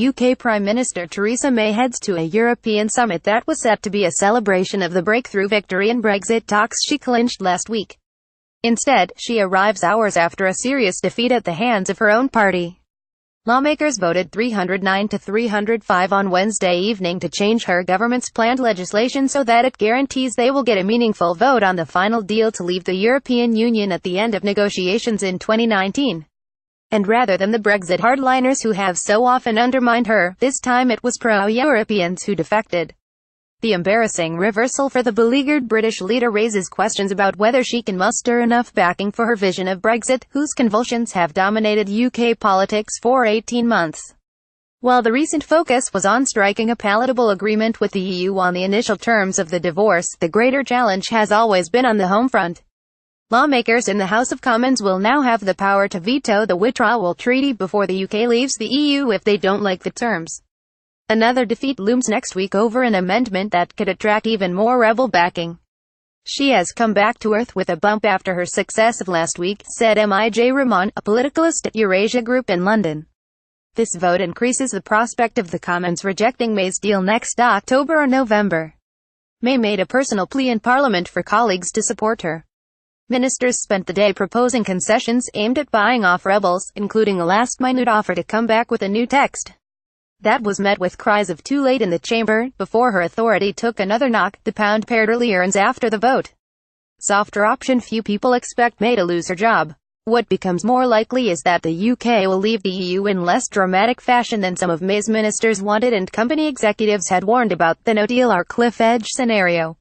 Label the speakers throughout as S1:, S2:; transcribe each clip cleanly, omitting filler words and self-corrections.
S1: UK Prime Minister Theresa May heads to a European summit that was set to be a celebration of the breakthrough victory in Brexit talks she clinched last week. Instead, she arrives hours after a serious defeat at the hands of her own party. Lawmakers voted 309 to 305 on Wednesday evening to change her government's planned legislation so that it guarantees they will get a meaningful vote on the final deal to leave the European Union at the end of negotiations in 2019. And rather than the Brexit hardliners who have so often undermined her, this time it was pro-Europeans who defected. The embarrassing reversal for the beleaguered British leader raises questions about whether she can muster enough backing for her vision of Brexit, whose convulsions have dominated UK politics for 18 months. While the recent focus was on striking a palatable agreement with the EU on the initial terms of the divorce, the greater challenge has always been on the home front. Lawmakers in the House of Commons will now have the power to veto the withdrawal treaty before the UK leaves the EU if they don't like the terms. Another defeat looms next week over an amendment that could attract even more rebel backing. She has come back to earth with a bump after her success of last week, said Mij Rahman, a politicalist at Eurasia Group in London. This vote increases the prospect of the Commons rejecting May's deal next October or November. May made a personal plea in Parliament for colleagues to support her. Ministers spent the day proposing concessions aimed at buying off rebels, including a last-minute offer to come back with a new text. That was met with cries of "too late" in the chamber, before her authority took another knock. The pound paired early earns after the vote. Softer option: few people expect May to lose her job. What becomes more likely is that the UK will leave the EU in less dramatic fashion than some of May's ministers wanted and company executives had warned about, the no-deal or cliff-edge scenario.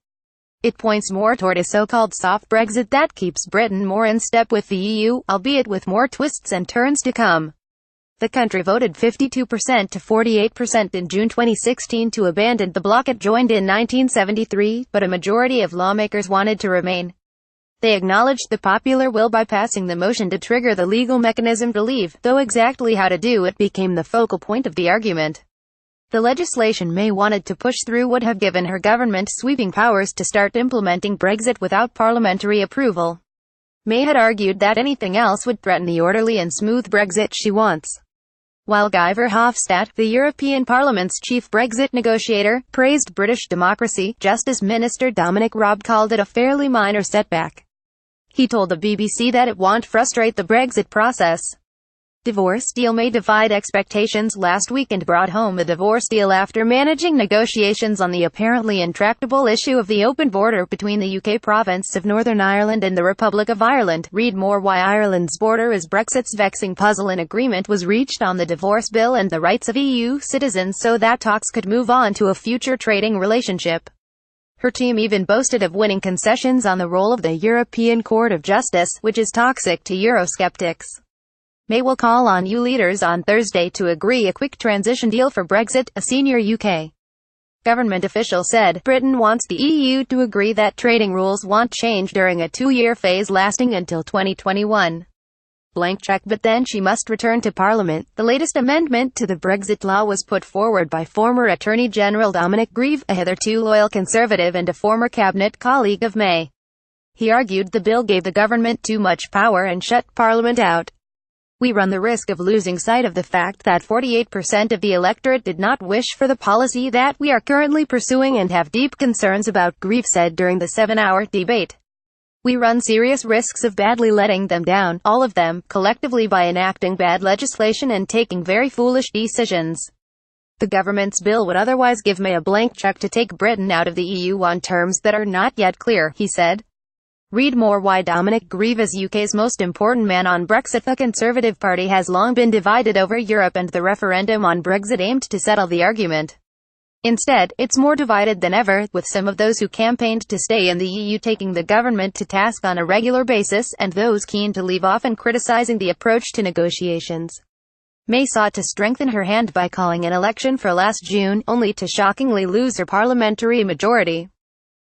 S1: It points more toward a so-called soft Brexit that keeps Britain more in step with the EU, albeit with more twists and turns to come. The country voted 52% to 48% in June 2016 to abandon the bloc it joined in 1973, but a majority of lawmakers wanted to remain. They acknowledged the popular will by passing the motion to trigger the legal mechanism to leave, though exactly how to do it became the focal point of the argument. The legislation May wanted to push through would have given her government sweeping powers to start implementing Brexit without parliamentary approval. May had argued that anything else would threaten the orderly and smooth Brexit she wants. While Guy Verhofstadt, the European Parliament's chief Brexit negotiator, praised British democracy, Justice Minister Dominic Raab called it a fairly minor setback. He told the BBC that it won't frustrate the Brexit process. Divorce deal May defied expectations last week and brought home a divorce deal after managing negotiations on the apparently intractable issue of the open border between the UK province of Northern Ireland and the Republic of Ireland. Read more: why Ireland's border is Brexit's vexing puzzle. An agreement was reached on the divorce bill and the rights of EU citizens so that talks could move on to a future trading relationship. Her team even boasted of winning concessions on the role of the European Court of Justice, which is toxic to Eurosceptics. May will call on EU leaders on Thursday to agree a quick transition deal for Brexit, a senior UK government official said. Britain wants the EU to agree that trading rules won't change during a 2-year phase lasting until 2021. Blank check, but then she must return to Parliament. The latest amendment to the Brexit law was put forward by former Attorney General Dominic Grieve, a hitherto loyal Conservative and a former cabinet colleague of May. He argued the bill gave the government too much power and shut Parliament out. We run the risk of losing sight of the fact that 48% of the electorate did not wish for the policy that we are currently pursuing and have deep concerns about, Grieve said during the 7-hour debate. We run serious risks of badly letting them down, all of them, collectively, by enacting bad legislation and taking very foolish decisions. The government's bill would otherwise give May a blank check to take Britain out of the EU on terms that are not yet clear, he said. Read more: why Dominic Grieve is UK's most important man on Brexit. The Conservative Party has long been divided over Europe, and the referendum on Brexit aimed to settle the argument. Instead, it's more divided than ever, with some of those who campaigned to stay in the EU taking the government to task on a regular basis, and those keen to leave often criticising the approach to negotiations. May sought to strengthen her hand by calling an election for last June, only to shockingly lose her parliamentary majority.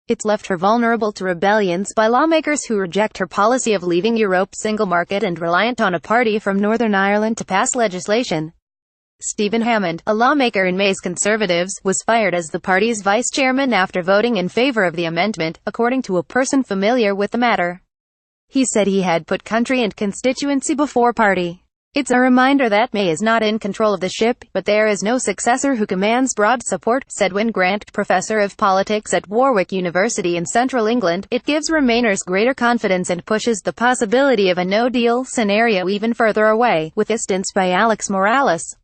S1: It's left her vulnerable to rebellions by lawmakers who reject her policy of leaving Europe's single market and reliant on a party from Northern Ireland to pass legislation. Stephen Hammond, a lawmaker in May's Conservatives, was fired as the party's vice-chairman after voting in favour of the amendment, according to a person familiar with the matter. He said he had put country and constituency before party. It's a reminder that May is not in control of the ship, but there is no successor who commands broad support, said Wyn Grant, professor of politics at Warwick University in central England. It gives Remainers greater confidence and pushes the possibility of a no-deal scenario even further away, with distance by Alex Morales.